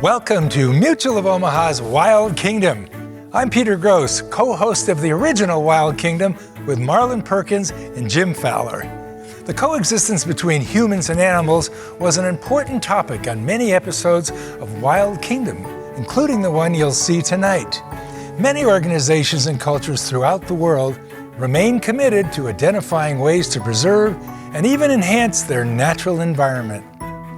Welcome to Mutual of Omaha's Wild Kingdom. I'm Peter Gros, co-host of the original Wild Kingdom with Marlon Perkins and Jim Fowler. The coexistence between humans and animals was an important topic on many episodes of Wild Kingdom, including the one you'll see tonight. Many organizations and cultures throughout the world remain committed to identifying ways to preserve and even enhance their natural environment.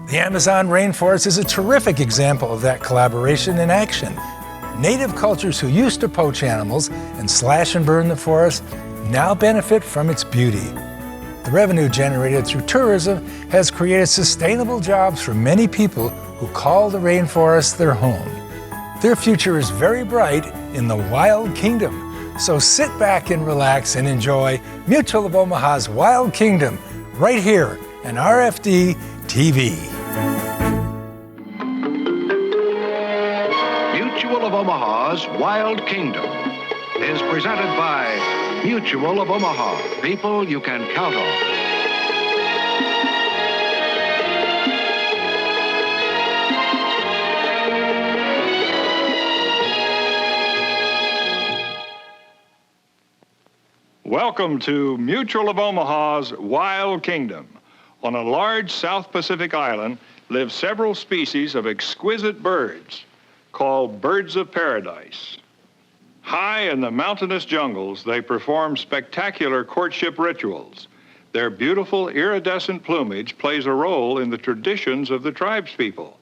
The Amazon rainforest is a terrific example of that collaboration in action. Native cultures who used to poach animals and slash and burn the forest now benefit from its beauty. The revenue generated through tourism has created sustainable jobs for many people who call the rainforest their home. Their future is very bright in the Wild Kingdom. So sit back and relax and enjoy Mutual of Omaha's Wild Kingdom right here on RFD-TV. Mutual of Omaha's Wild Kingdom is presented by Mutual of Omaha, people you can count on. Welcome to Mutual of Omaha's Wild Kingdom. On a large South Pacific island live several species of exquisite birds called birds of paradise. High in the mountainous jungles, they perform spectacular courtship rituals. Their beautiful iridescent plumage plays a role in the traditions of the tribespeople,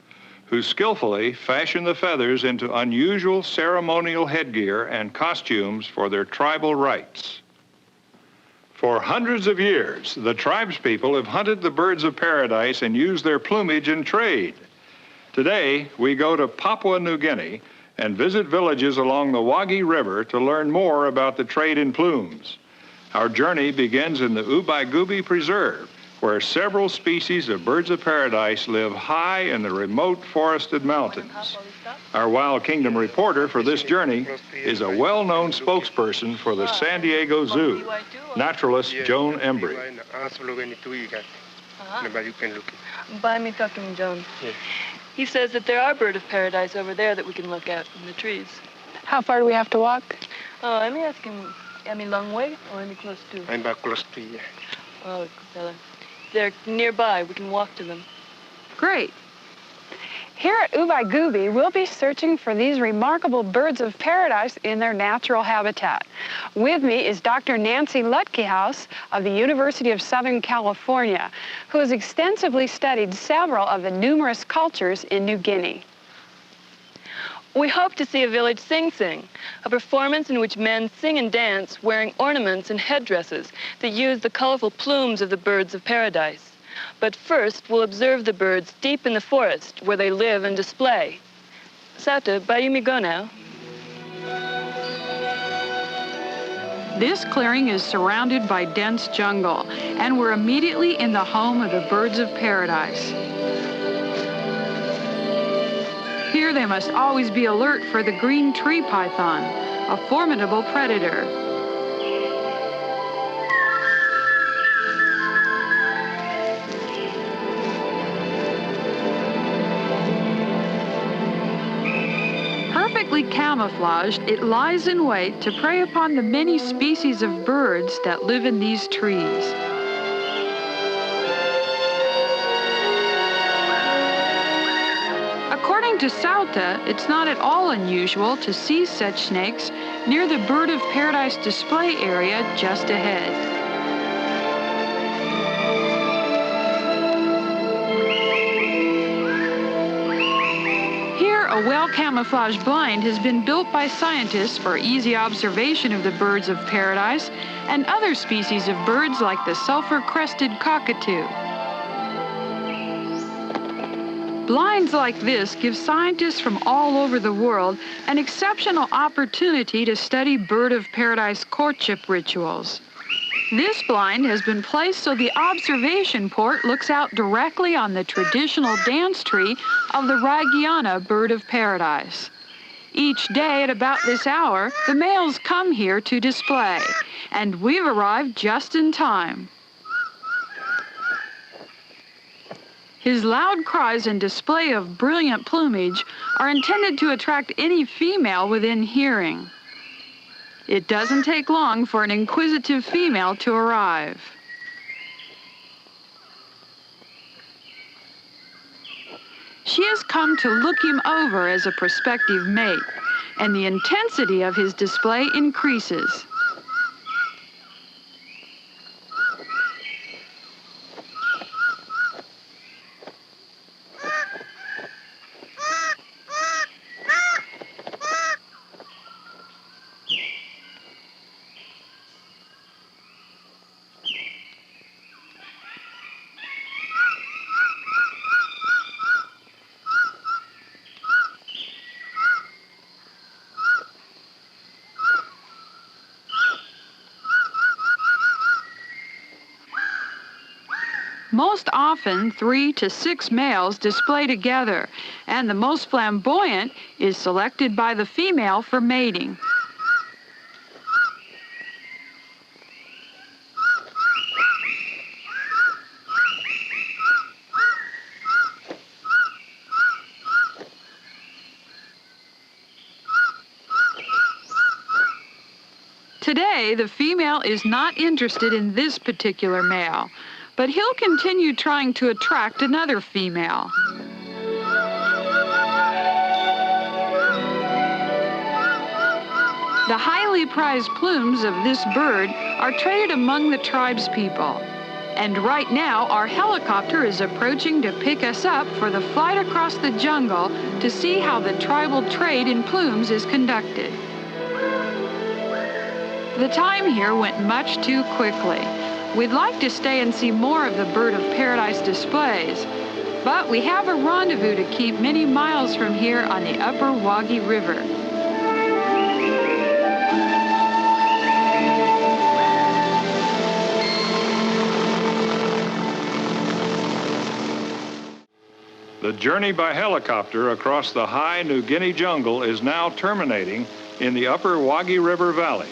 who skillfully fashion the feathers into unusual ceremonial headgear and costumes for their tribal rites. For hundreds of years, the tribespeople have hunted the birds of paradise and used their plumage in trade. Today, we go to Papua New Guinea and visit villages along the Waghi River to learn more about the trade in plumes. Our journey begins in the Ubaigubi Preserve, where several species of birds of paradise live high in the remote forested mountains. Our Wild Kingdom reporter for this journey is a well-known spokesperson for the San Diego Zoo, naturalist Joan Embry. Buy me talking, Joan. Yes. He says that there are birds of paradise over there that we can look at in the trees. How far do we have to walk? Let me ask him, am he long way or am he close to? I'm about close to you. Oh, fella. They're nearby. We can walk to them. Great. Here at Ubaigubi, we'll be searching for these remarkable birds of paradise in their natural habitat. With me is Dr. Nancy Lutkehouse of the University of Southern California, who has extensively studied several of the numerous cultures in New Guinea. We hope to see a village sing-sing, a performance in which men sing and dance wearing ornaments and headdresses that use the colorful plumes of the birds of paradise. But first, we'll observe the birds deep in the forest where they live and display. Sata, bayou me go now. This clearing is surrounded by dense jungle, and we're immediately in the home of the birds of paradise. Here they must always be alert for the green tree python, a formidable predator. Perfectly camouflaged, it lies in wait to prey upon the many species of birds that live in these trees. According to Sauta, it's not at all unusual to see such snakes near the Bird of Paradise display area just ahead. A well-camouflaged blind has been built by scientists for easy observation of the birds of paradise and other species of birds like the sulfur-crested cockatoo. Blinds like this give scientists from all over the world an exceptional opportunity to study bird of paradise courtship rituals. This blind has been placed so the observation port looks out directly on the traditional dance tree of the Raigiana bird of paradise. Each day at about this hour, the males come here to display, and we've arrived just in time. His loud cries and display of brilliant plumage are intended to attract any female within hearing. It doesn't take long for an inquisitive female to arrive. She has come to look him over as a prospective mate, and the intensity of his display increases. Most often, 3 to 6 males display together, and the most flamboyant is selected by the female for mating. Today, the female is not interested in this particular male, but he'll continue trying to attract another female. The highly prized plumes of this bird are traded among the tribespeople. And right now, our helicopter is approaching to pick us up for the flight across the jungle to see how the tribal trade in plumes is conducted. The time here went much too quickly. We'd like to stay and see more of the bird of paradise displays, but we have a rendezvous to keep many miles from here on the upper Waghi River. The journey by helicopter across the high New Guinea jungle is now terminating in the upper Waghi River Valley,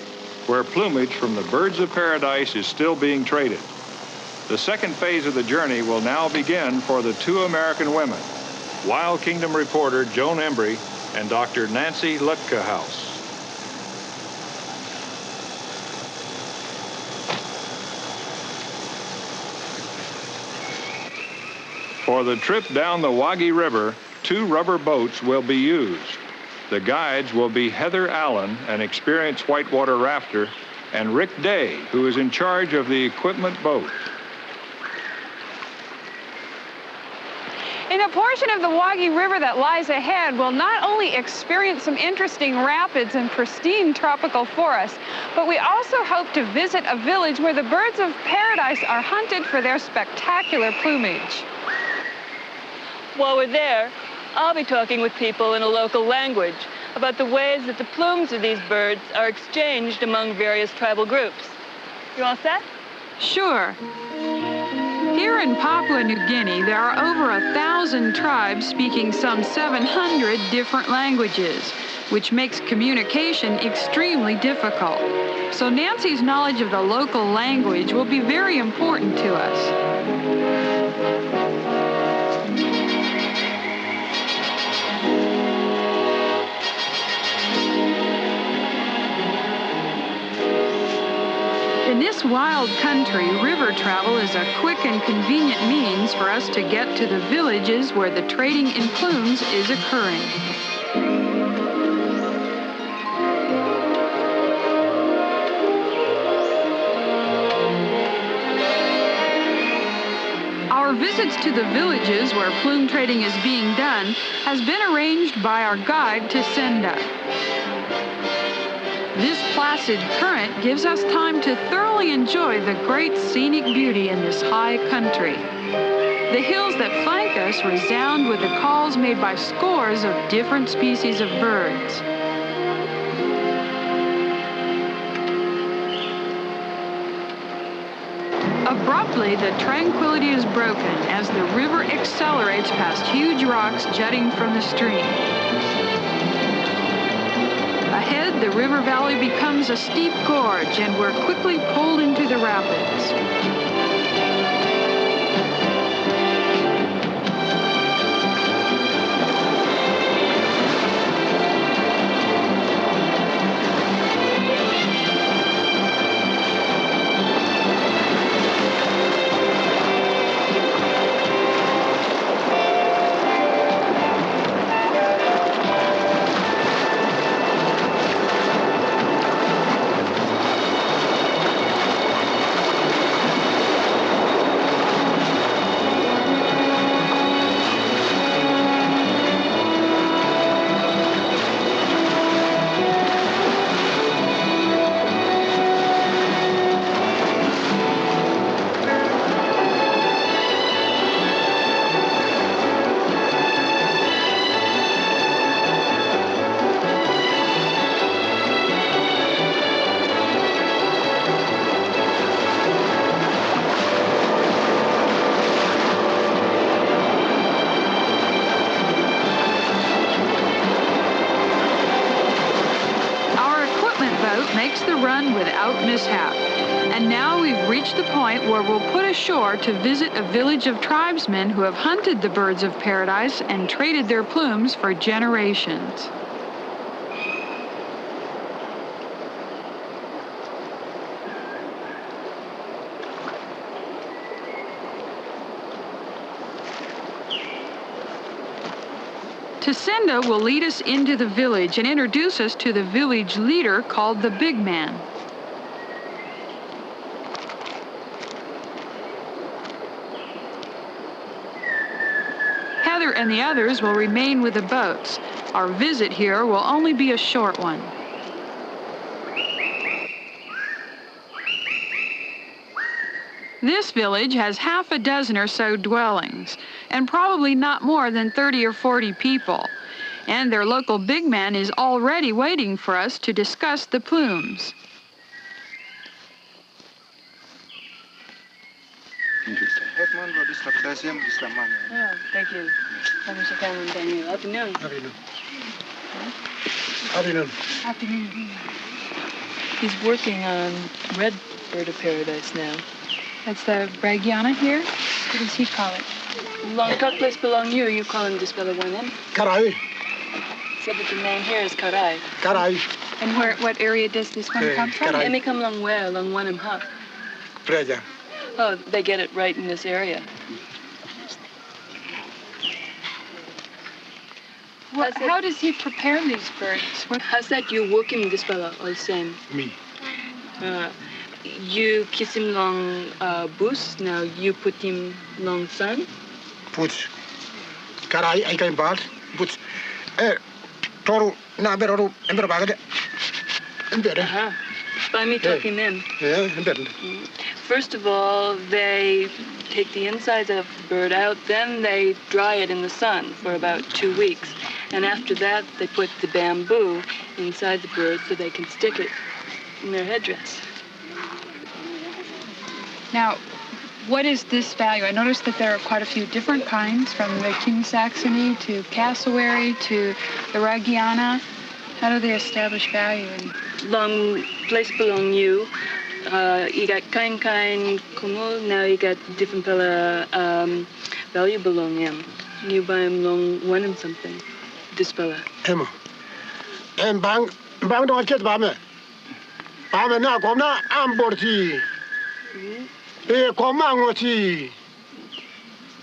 where plumage from the birds of paradise is still being traded. The second phase of the journey will now begin for the 2 American women, Wild Kingdom reporter Joan Embry and Dr. Nancy Lutkehouse. For the trip down the Waghi River, 2 rubber boats will be used. The guides will be Heather Allen, an experienced whitewater rafter, and Rick Day, who is in charge of the equipment boat. In a portion of the Waghi River that lies ahead, we'll not only experience some interesting rapids and pristine tropical forests, but we also hope to visit a village where the birds of paradise are hunted for their spectacular plumage. While we're there, I'll be talking with people in a local language about the ways that the plumes of these birds are exchanged among various tribal groups. You all set? Sure. Here in Papua New Guinea, there are over 1,000 tribes speaking some 700 different languages, which makes communication extremely difficult. So Nancy's knowledge of the local language will be very important to us. In this wild country, river travel is a quick and convenient means for us to get to the villages where the trading in plumes is occurring. Our visits to the villages where plume trading is being done has been arranged by our guide to Senda. This placid current gives us time to thoroughly enjoy the great scenic beauty in this high country. The hills that flank us resound with the calls made by scores of different species of birds. Abruptly, the tranquility is broken as the river accelerates past huge rocks jutting from the stream. Ahead, the river valley becomes a steep gorge, and we're quickly pulled into the rapids. makes the run without mishap. And now we've reached the point where we'll put ashore to visit a village of tribesmen who have hunted the birds of paradise and traded their plumes for generations. Jacinda will lead us into the village and introduce us to the village leader called the Big Man. Heather and the others will remain with the boats. Our visit here will only be a short one. This village has half a dozen or so dwellings, and probably not more than 30 or 40 people. And their local big man is already waiting for us to discuss the plumes. Oh, thank you. Afternoon. Afternoon. He's working on red bird of paradise now. That's the Bragiana here? What does he call it? Long talk place belong you. You call him Dispella Wanem. Karai. Said that the name here is Karai. Karai. And what area does this one come from? They may come long where? Long Wanem Hop. Preja. Oh, they get it right in this area. Well, how does he prepare these birds? How's that you working Dispella all same? Me. You kiss him long bus, now you put him long sun? Put. Karai, I can bad. Put. Toru, na beru, ember bagade. Ember. By me talking in. Yeah, ember. First of all, they take the insides of the bird out, then they dry it in the sun for about 2 weeks. And after that, they put the bamboo inside the bird so they can stick it in their headdress. Now, what is this value? I noticed that there are quite a few different kinds, from the King Saxony to cassowary to the Ragiana. How do they establish value? Long place belong you. You got kind kumu, now you got different pela value belong him. You buy him long one and something. This pela. Emma. And bang don't get bame. Bame na komna amborti. Komangoti.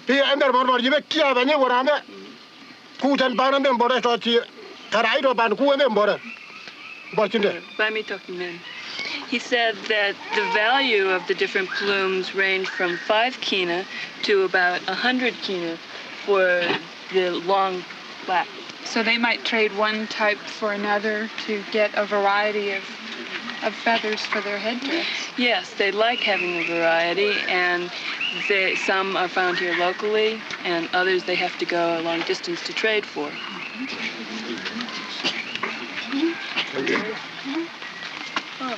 Ember barbar yibe kia banye warame. Kutan baran dem bora toti. Karai do ban ku em bora. Bortinde. By me talking then. He said that the value of the different plumes range from 5 kina to about 100 kina for the long black. So they might trade one type for another to get a variety of feathers for their headdress. Yes, they like having a variety, and some are found here locally, and others they have to go a long distance to trade for.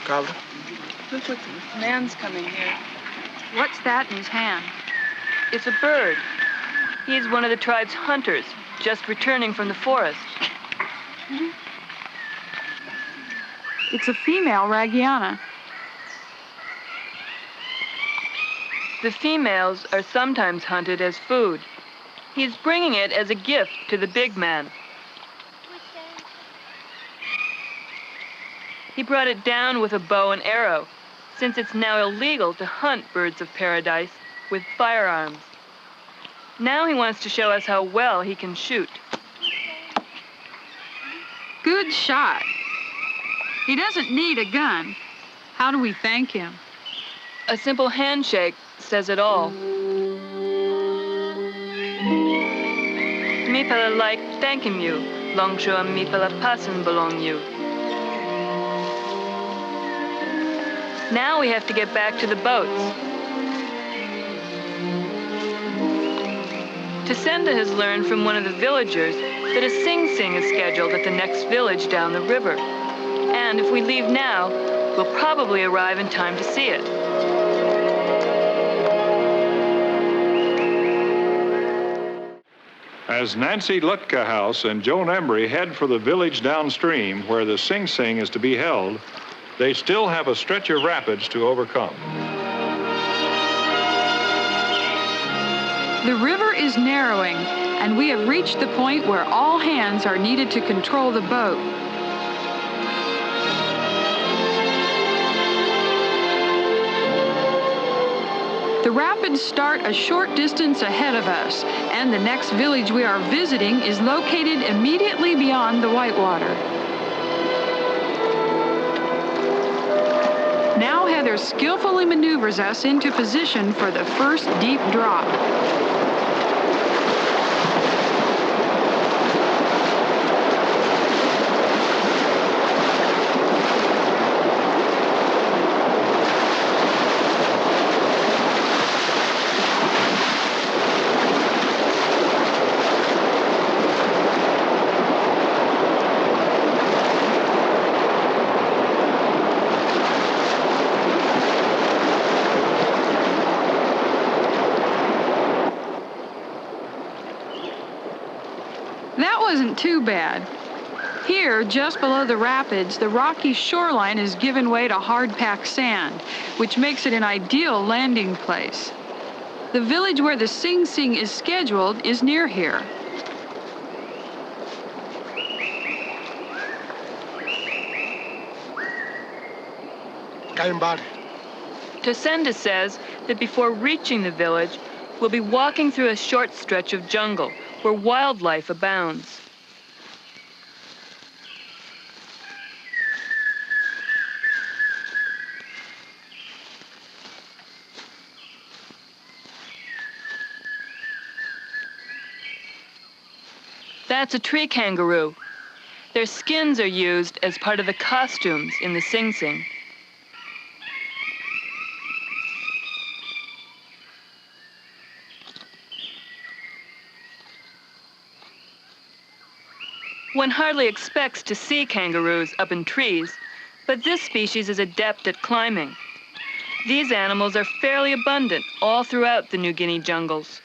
Oh, look what the man's coming here. What's that in his hand? It's a bird. He's one of the tribe's hunters, just returning from the forest. It's a female Ragiana. The females are sometimes hunted as food. He's bringing it as a gift to the big man. He brought it down with a bow and arrow, since it's now illegal to hunt birds of paradise with firearms. Now he wants to show us how well he can shoot. Good shot. He doesn't need a gun. How do we thank him? A simple handshake says it all. Me pala like thanking you. Longshow and me pala passen belong you. Now we have to get back to the boats. Jacinda has learned from one of the villagers that a sing-sing is scheduled at the next village down the river. And if we leave now, we'll probably arrive in time to see it. As Nancy Lutkehouse and Joan Embry head for the village downstream where the sing-sing is to be held, they still have a stretch of rapids to overcome. The river is narrowing, and we have reached the point where all hands are needed to control the boat. The rapids start a short distance ahead of us, and the next village we are visiting is located immediately beyond the whitewater. Now Heather skillfully maneuvers us into position for the first deep drop. That wasn't too bad. Here, just below the rapids, the rocky shoreline is given way to hard-packed sand, which makes it an ideal landing place. The village where the Sing Sing is scheduled is near here. Embark. Tosenda says that before reaching the village, we'll be walking through a short stretch of jungle where wildlife abounds. That's a tree kangaroo. Their skins are used as part of the costumes in the Sing Sing. One hardly expects to see kangaroos up in trees, but this species is adept at climbing. These animals are fairly abundant all throughout the New Guinea jungles.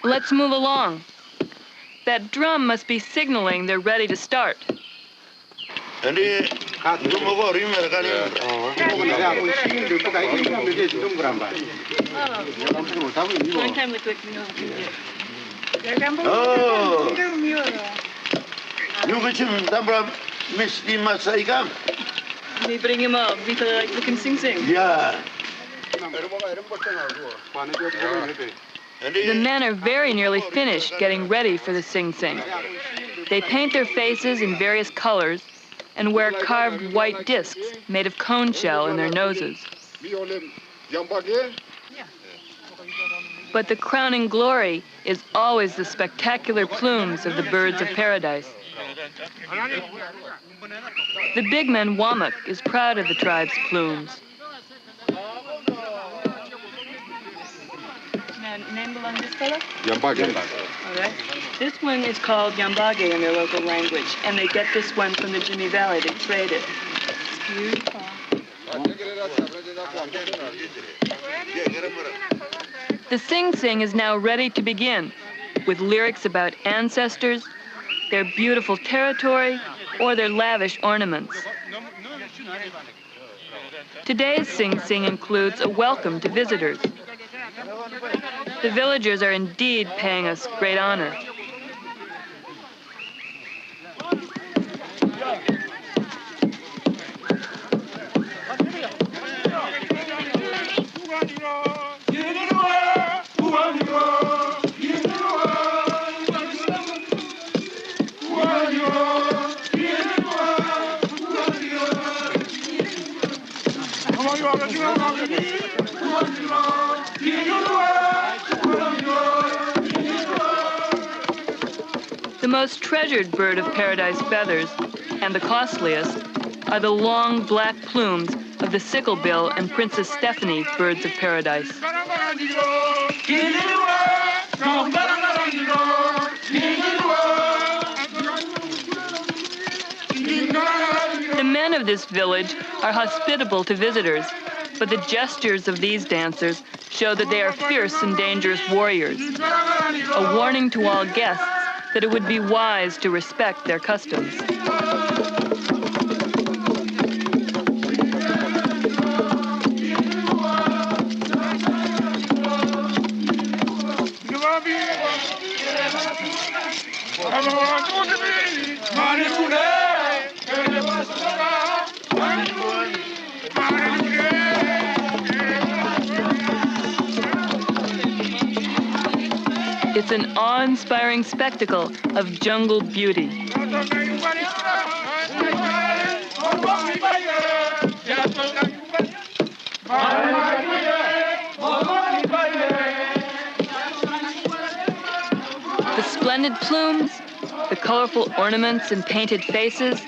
Let's move along. That drum must be signaling they're ready to start. Long time with oh, you They bring him up because I like looking Sing Sing. yeah. The men are very nearly finished getting ready for the Sing Sing. They paint their faces in various colors and wear carved white discs made of cone shell in their noses. But the crowning glory is always the spectacular plumes of the birds of paradise. The big man Wamak is proud of the tribe's plumes. Name belong to this fellow? Yambage. All right. This one is called Yambage in their local language, and they get this one from the Jimmy Valley. They trade it. It's beautiful. The Sing Sing is now ready to begin, with lyrics about ancestors, their beautiful territory, or their lavish ornaments. Today's Sing Sing includes a welcome to visitors. The villagers are indeed paying us great honor. The most treasured bird of paradise feathers, and the costliest, are the long black plumes of the sicklebill and Princess Stephanie birds of paradise. The men of this village are hospitable to visitors, but the gestures of these dancers show that they are fierce and dangerous warriors, a warning to all guests that it would be wise to respect their customs. It's an awe-inspiring spectacle of jungle beauty. The splendid plumes, the colorful ornaments and painted faces,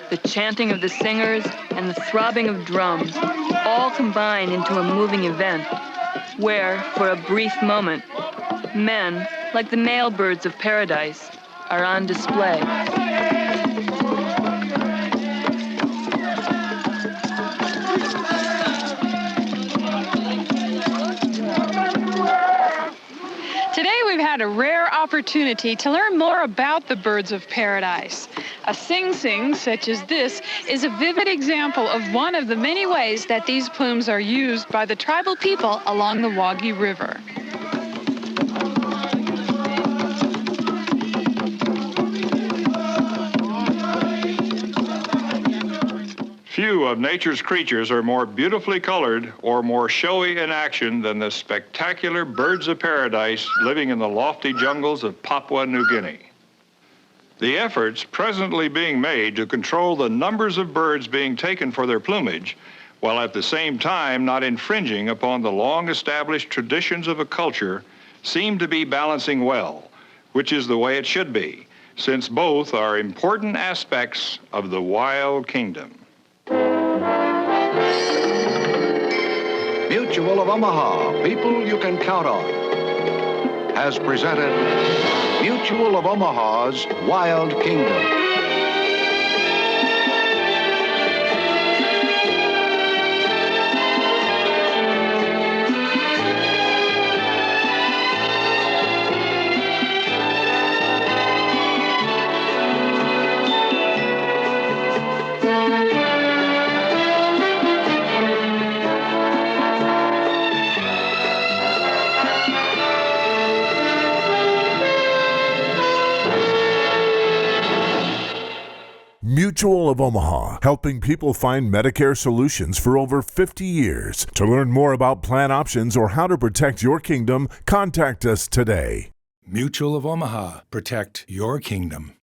the chanting of the singers, and the throbbing of drums all combine into a moving event where, for a brief moment, men, like the male birds of paradise, are on display. Today we've had a rare opportunity to learn more about the birds of paradise. A sing-sing such as this is a vivid example of one of the many ways that these plumes are used by the tribal people along the Waghi River. Few of nature's creatures are more beautifully colored or more showy in action than the spectacular birds of paradise living in the lofty jungles of Papua New Guinea. The efforts presently being made to control the numbers of birds being taken for their plumage, while at the same time not infringing upon the long-established traditions of a culture, seem to be balancing well, which is the way it should be, since both are important aspects of the wild kingdom. Mutual of Omaha, people you can count on, has presented Mutual of Omaha's Wild Kingdom. Mutual of Omaha, helping people find Medicare solutions for over 50 years. To learn more about plan options or how to protect your kingdom, contact us today. Mutual of Omaha. Protect your kingdom.